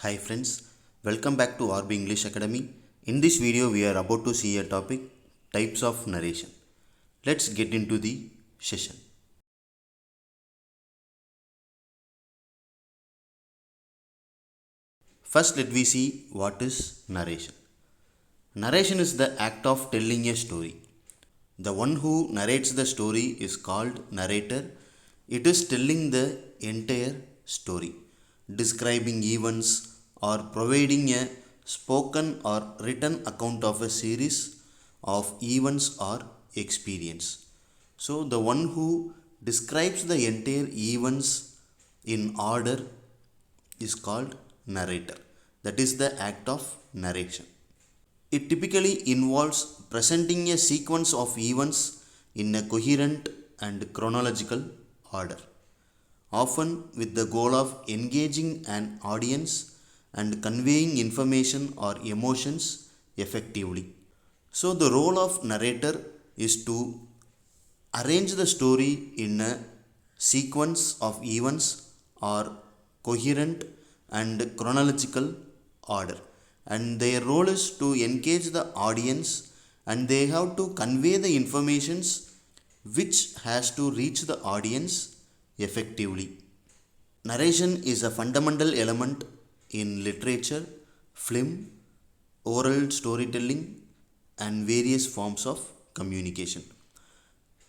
Hi friends, welcome back to RB English Academy. In this video we are about to see a topic, types of narration. Let's get into the session. First let we see what is narration. Narration is the act of telling a story. The one who narrates the story is called narrator. It is telling the entire story, describing events or providing a spoken or written account of a series of events or experience. So the one who describes the entire events in order is called narrator. That is the act of narration. It typically involves presenting a sequence of events in a coherent and chronological order, often with the goal of engaging an audience and conveying information or emotions effectively. So, the role of narrator is to arrange the story in a sequence of events or coherent and chronological order, and their role is to engage the audience and they have to convey the informations which has to reach the audience effectively. Narration is a fundamental element in literature, film, oral storytelling, and various forms of communication.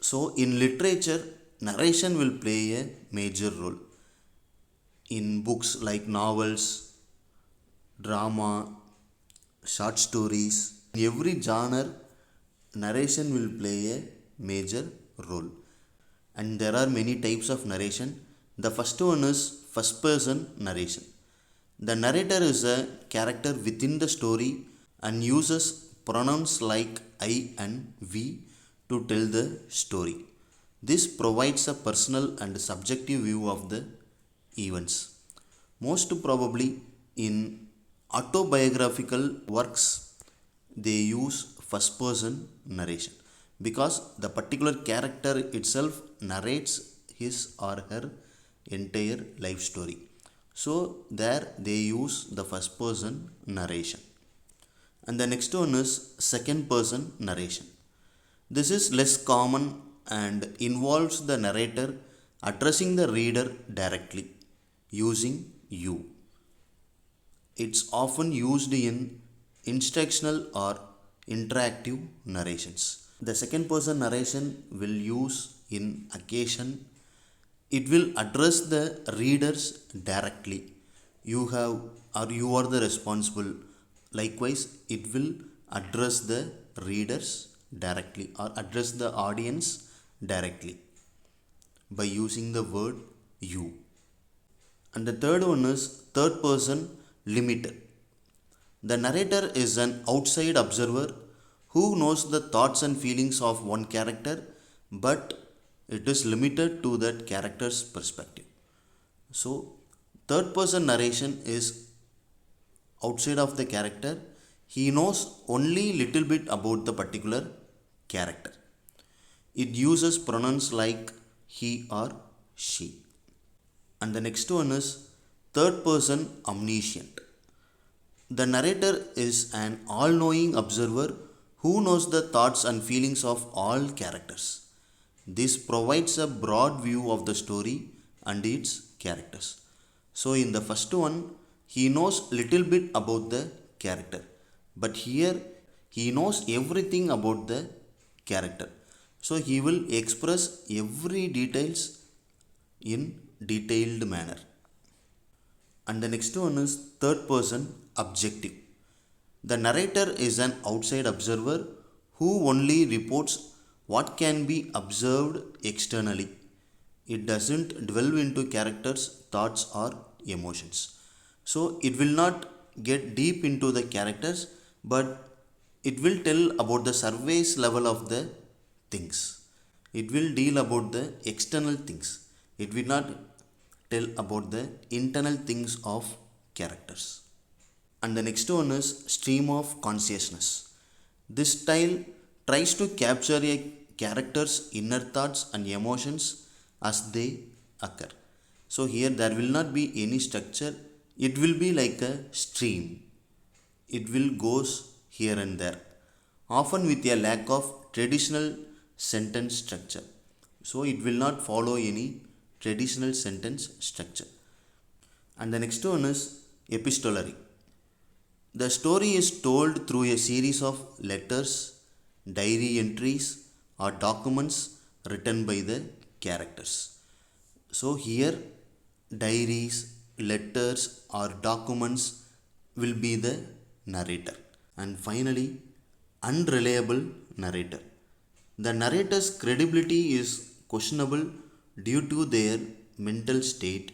So, in literature, narration will play a major role. In books like novels, drama, short stories, in every genre, narration will play a major role. And there are many types of narration. The first one is first person narration. The narrator is a character within the story and uses pronouns like I and we to tell the story. This provides a personal and subjective view of the events. Most probably in autobiographical works, they use first person narration because the particular character itself narrates his or her entire life story. So, there they use the first person narration. And the next one is second person narration. This is less common and involves the narrator addressing the reader directly using you. It's often used in instructional or interactive narrations. The second person narration will use in occasion. It will address the readers directly. You have or you are the responsible. Likewise, it will address the readers directly or address the audience directly by using the word you. And the third one is third person limited. The narrator is an outside observer who knows the thoughts and feelings of one character, but it is limited to that character's perspective. So, third person narration is outside of the character. He knows only little bit about the particular character. It uses pronouns like he or she. And the next one is third person omniscient. The narrator is an all knowing observer who knows the thoughts and feelings of all characters. This provides a broad view of the story and its characters. So, in the first one, he knows little bit about the character, but here he knows everything about the character. So, he will express every details in detailed manner. And the next one is third person objective. The narrator is an outside observer who only reports what can be observed externally. It doesn't delve into characters' thoughts or emotions. So it will not get deep into the characters, but it will tell about the surface level of the things. It will deal about the external things. It will not tell about the internal things of characters. And the next one is stream of consciousness. This style tries to capture a character's inner thoughts and emotions as they occur. So here there will not be any structure, It will be like a stream. It will goes here and there, often with a lack of traditional sentence structure. So it will not follow any traditional sentence structure. And the next one is epistolary. The story is told through a series of letters, diary entries, or documents written by the characters. So here, diaries, letters, or documents will be the narrator. And finally, unreliable narrator. The narrator's credibility is questionable due to their mental state,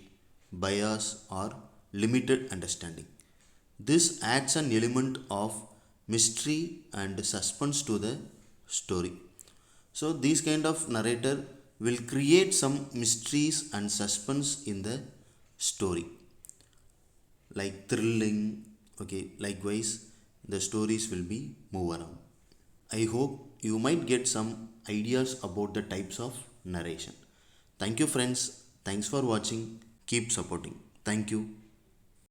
bias, or limited understanding. This adds an element of mystery and suspense to the story. So, these kind of narrator will create some mysteries and suspense in the story, like thrilling. Okay, likewise, the stories will be move around. I hope you might get some ideas about the types of narration. Thank you, friends. Thanks for watching. Keep supporting. Thank you.